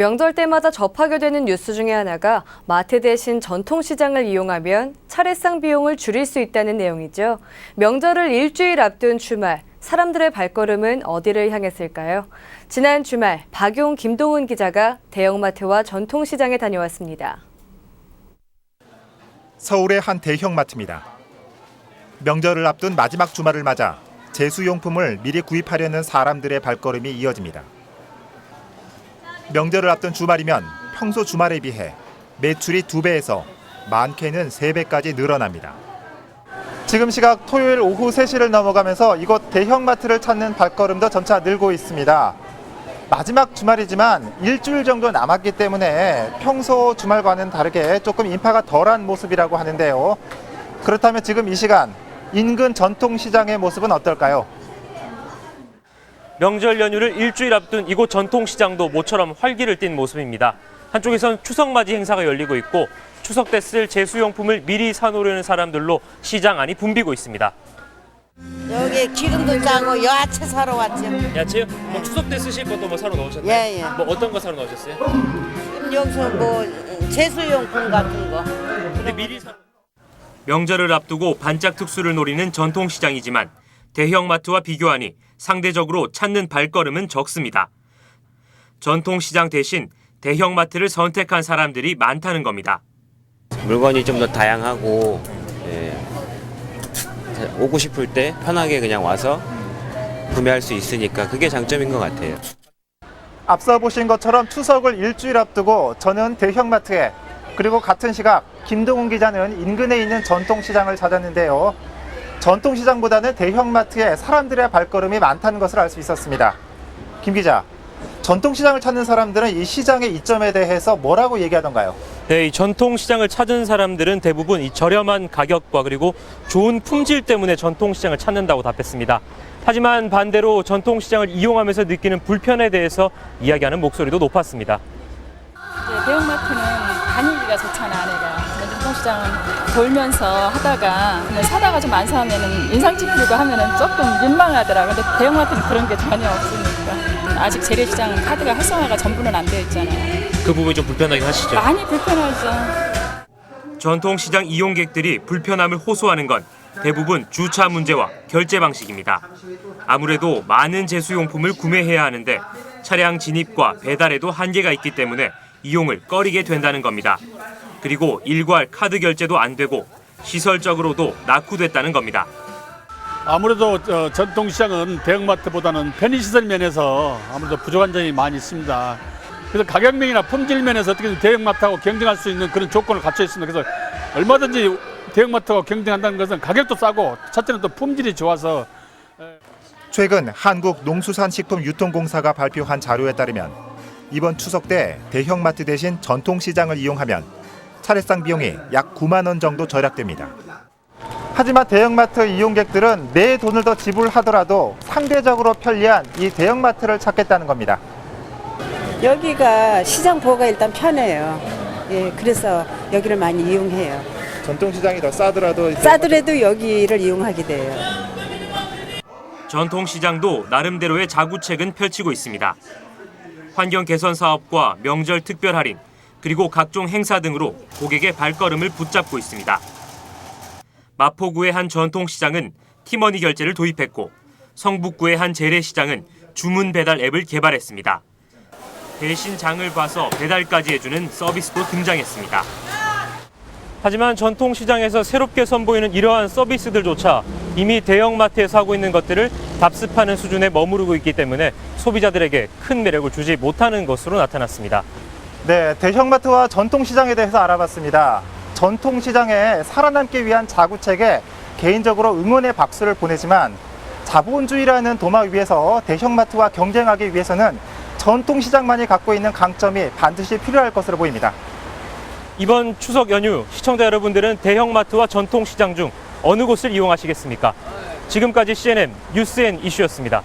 명절 때마다 접하게 되는 뉴스 중에 하나가 마트 대신 전통시장을 이용하면 차례상 비용을 줄일 수 있다는 내용이죠. 명절을 일주일 앞둔 주말, 사람들의 발걸음은 어디를 향했을까요? 지난 주말 박용, 김동훈 기자가 대형마트와 전통시장에 다녀왔습니다. 서울의 한 대형마트입니다. 명절을 앞둔 마지막 주말을 맞아 제수용품을 미리 구입하려는 사람들의 발걸음이 이어집니다. 명절을 앞둔 주말이면 평소 주말에 비해 매출이 2배에서 많게는 3배까지 늘어납니다. 지금 시각 토요일 오후 3시를 넘어가면서 이곳 대형마트를 찾는 발걸음도 점차 늘고 있습니다. 마지막 주말이지만 일주일 정도 남았기 때문에 평소 주말과는 다르게 조금 인파가 덜한 모습이라고 하는데요. 그렇다면 지금 이 시간 인근 전통시장의 모습은 어떨까요? 명절 연휴를 일주일 앞둔 이곳 전통시장도 모처럼 활기를 띤 모습입니다. 한쪽에선 추석맞이 행사가 열리고 있고 추석 때 쓸 제수용품을 미리 사놓으려는 사람들로 시장 안이 붐비고 있습니다. 여기 기름도 짜고 야채 사러 왔죠. 야채요? 뭐 추석 때 쓰실 것도 뭐 사러 넣으셨나요? 예, 예. 뭐 어떤 거 사러 넣으셨어요? 여기서 뭐 제수용품 같은 거. 근데 미리 명절을 앞두고 반짝 특수를 노리는 전통시장이지만 대형마트와 비교하니 상대적으로 찾는 발걸음은 적습니다. 전통시장 대신 대형마트를 선택한 사람들이 많다는 겁니다. 물건이 좀 더 다양하고 오고 싶을 때 편하게 그냥 와서 구매할 수 있으니까 그게 장점인 것 같아요. 앞서 보신 것처럼 추석을 일주일 앞두고 저는 대형마트에 그리고 같은 시각 김동훈 기자는 인근에 있는 전통시장을 찾았는데요. 전통시장보다는 대형마트에 사람들의 발걸음이 많다는 것을 알 수 있었습니다. 김 기자, 전통시장을 찾는 사람들은 이 시장의 이점에 대해서 뭐라고 얘기하던가요? 네, 이 전통시장을 찾은 사람들은 대부분 이 저렴한 가격과 그리고 좋은 품질 때문에 전통시장을 찾는다고 답했습니다. 하지만 반대로 전통시장을 이용하면서 느끼는 불편에 대해서 이야기하는 목소리도 높았습니다. 대형마트는 다니기가 좋잖아, 아내가. 근데 전통시장은 돌면서 하다가 그냥 사다가 좀 안 사면은 인상 찌푸리고 하면은 조금 민망하더라. 근데 대형마트는 그런 게 전혀 없으니까. 아직 재래시장 카드가 활성화가 전부는 안 되어 있잖아요. 그 부분이 좀 불편하긴 하시죠? 많이 불편하죠. 전통시장 이용객들이 불편함을 호소하는 건 대부분 주차 문제와 결제 방식입니다. 아무래도 많은 제수용품을 구매해야 하는데 차량 진입과 배달에도 한계가 있기 때문에 이용을 꺼리게 된다는 겁니다. 그리고 일괄 카드 결제도 안 되고 시설적으로도 낙후됐다는 겁니다. 아무래도 전통시장은 대형마트보다는 편의시설 면에서 아무래도 부족한 점이 많이 있습니다. 그래서 가격면이나 품질 면에서 어떻게든 대형마트하고 경쟁할 수 있는 그런 조건을 갖춰 있습니다. 그래서 얼마든지 대형마트하고 경쟁한다는 것은 가격도 싸고 첫째는 또 품질이 좋아서. 최근 한국농수산식품유통공사가 발표한 자료에 따르면 이번 추석 때 대형마트 대신 전통시장을 이용하면 차례상 비용이 약 9만 원 정도 절약됩니다. 하지만 대형마트 이용객들은 내 돈을 더 지불하더라도 상대적으로 편리한 이 대형마트를 찾겠다는 겁니다. 여기가 시장 보호가 일단 편해요. 예, 그래서 여기를 많이 이용해요. 전통시장이 더 싸더라도 여기를 이용하게 돼요. 전통시장도 나름대로의 자구책은 펼치고 있습니다. 환경 개선 사업과 명절 특별 할인, 그리고 각종 행사 등으로 고객의 발걸음을 붙잡고 있습니다. 마포구의 한 전통시장은 티머니 결제를 도입했고 성북구의 한 재래시장은 주문 배달 앱을 개발했습니다. 대신 장을 봐서 배달까지 해주는 서비스도 등장했습니다. 하지만 전통시장에서 새롭게 선보이는 이러한 서비스들조차 이미 대형마트에서 하고 있는 것들을 답습하는 수준에 머무르고 있기 때문에 소비자들에게 큰 매력을 주지 못하는 것으로 나타났습니다. 네, 대형마트와 전통시장에 대해서 알아봤습니다. 전통시장에 살아남기 위한 자구책에 개인적으로 응원의 박수를 보내지만 자본주의라는 도마 위에서 대형마트와 경쟁하기 위해서는 전통시장만이 갖고 있는 강점이 반드시 필요할 것으로 보입니다. 이번 추석 연휴 시청자 여러분들은 대형마트와 전통시장 중 어느 곳을 이용하시겠습니까? 지금까지 CNN 뉴스앤이슈였습니다.